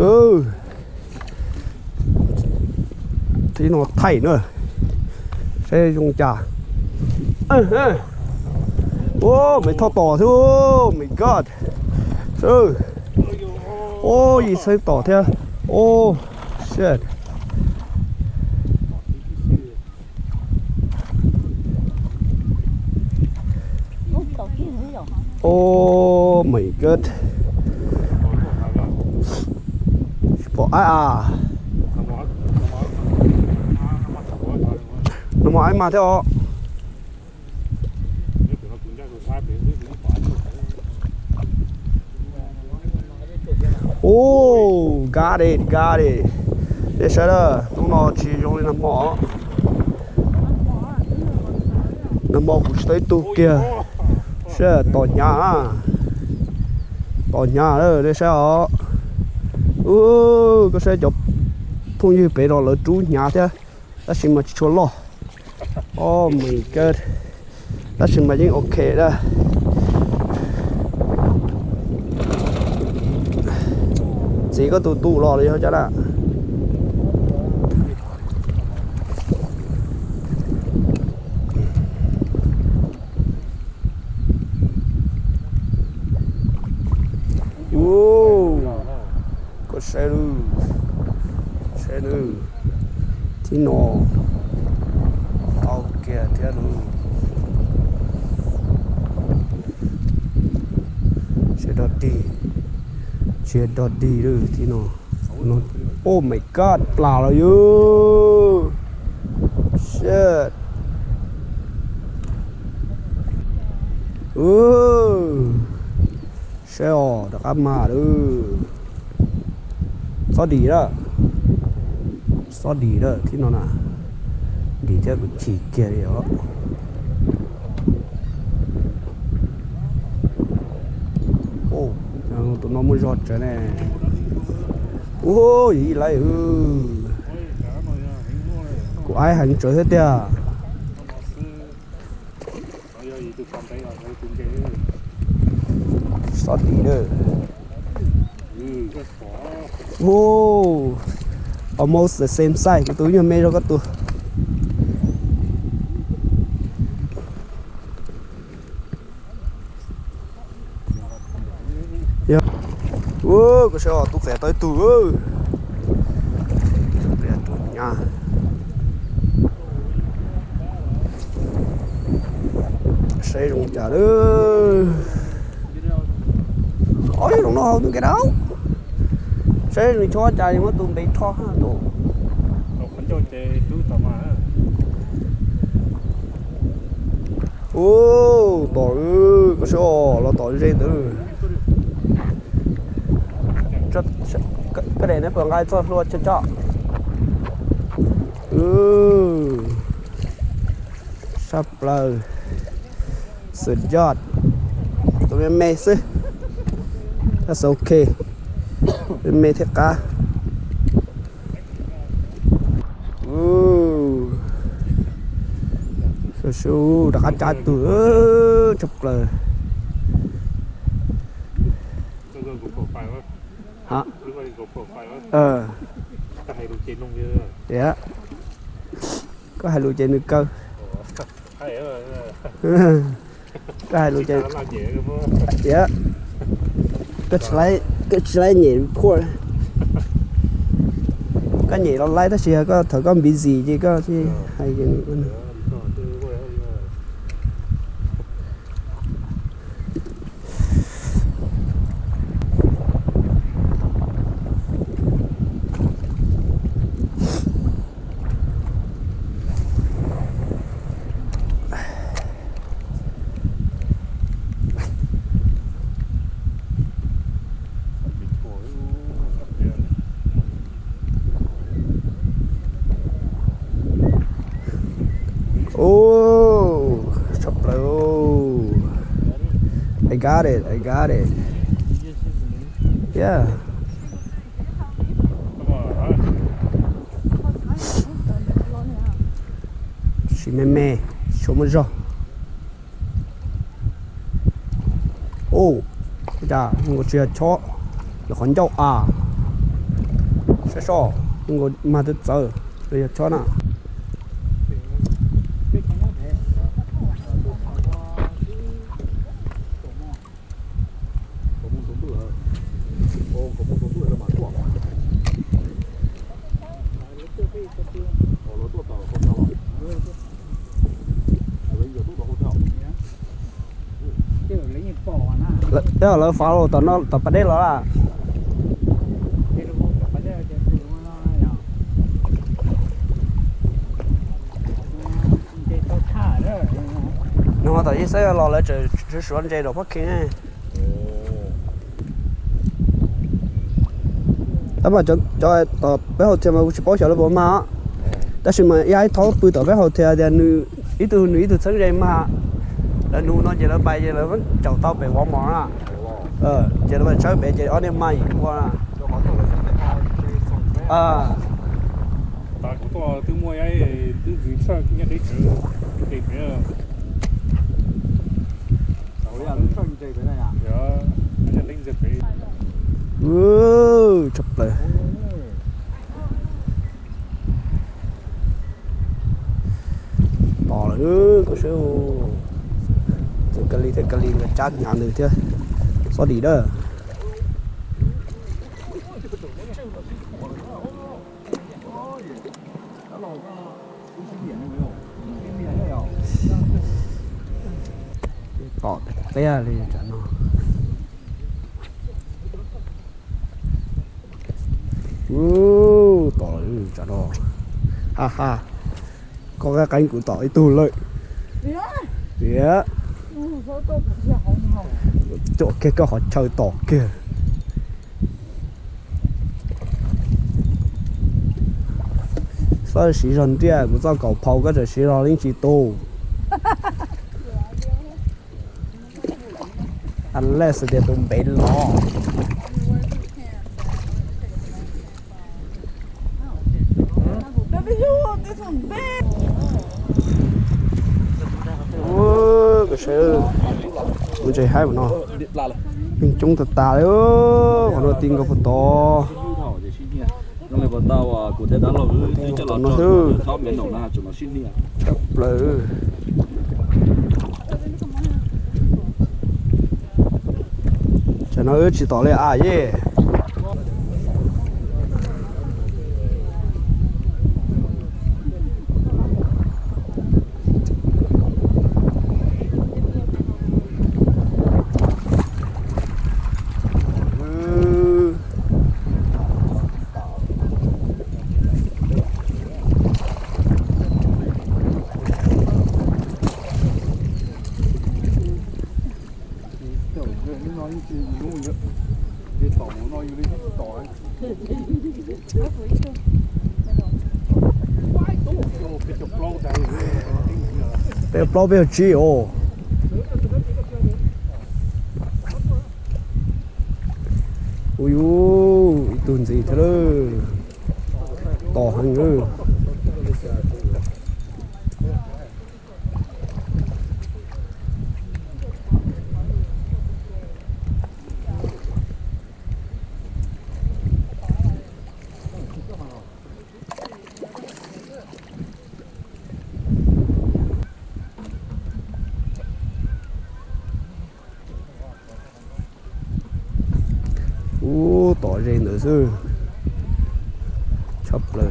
Ừ. Thì nó thảy nữa. Xe dùng trà. Ô, mày thò tỏ thôi. Oh my god. Ừ. Ô, gì sao tỏ thế? Ô, shit. Oh my god. Bỏ ai à? Nó mà ai mà theo. Oh, got it, got it. Để xem đó, nó chỉ dùng lên nằm mỏ cũng tới tu kia. Sẽ tỏ nhà đó để sao? Có sẽ chụp thông như bé đó là chú nhà thế. Đó xin mà cho lo. Oh my god. Đó xin mà những ok đó. Chỉ có tụ lo đi thôi chắc là. Có xe nữa thì nó tao kia thế luôn xe đọt đi rồi thì nó oh my god plau là you shit xe đặc âm mà đó xóa đi đó thì nó là đi theo cái chỉ kia đi đó tụi nó mới rót trở này gì lại của ai hành trở hết à xóa đi đó almost the same size cái túi như mê đó có túi có sao tôi phải tới túi nha xây dùng trả đó ôi đúng nó tôi cái đó xe người cho chạy mà tụi bay thoát ha tụi tỏi có số là tỏi dây nữa cái này nó còn ai cho luôn cho sắp lờiสุดยอดtụi em mê xí that's okay mê thiệt cả su đặt ăn trái tụi chụp lời hả dạ có hai lùi trên được cơ có hai lùi trên dạ cái slide nhẹ khô cái nhẹ nó lấy đó xìa có thử có bị gì chứ có chứ hay cái này I got it. Yeah. Chị mê số một rồi. Chà, một chuyện chó là con dâu à. sẽ so ngồi mà được giờ bây cho nào đó là phá rồi tao nó tao bắt đấy là nó tao ý sẽ lo lại chỉ xuống chơi đồ phát kia tao mà cho tao bé hồ thêm mà chỉ bảo cho nó bỏ mà但是嘛也掏不到bé hồ thêm thì ít từ sáng ra mà là nu nó chỉ là bay chỉ là vẫn chậu tao bị vòng mỏ à chỉ là mình chơi bị chỉ ở đây mày qua ta cũng to từ mua ấy từ dưới sân cái đấy chứ cái đấy chụp lại bỏ nữa có số thì cái ly là chát nhàn được chưa sao đi đó bỏ té đi cho nó tỏi cho nó ha ha có cái cánh của tỏi tù lợi yeah chỗ kia có họ chơi tỏi kia sao xí rần tia của sao cậu phao cái rồi xí ra lính chỉ tô unless they don't pay law cái sự mình chơi hai bọn nó mình chúng ta ta đấy bọn nó tin cái to nó lại còn tao cụ thể đó là cho nó tháo miếng nổ ra cho nó xin đi chập lử cho nó chỉ tỏ lên à ye Bây giờ bây giờ chỉ ồ ui tuần gì thế đó to hơn nữa tỏi rền nữa chứ chậpเลย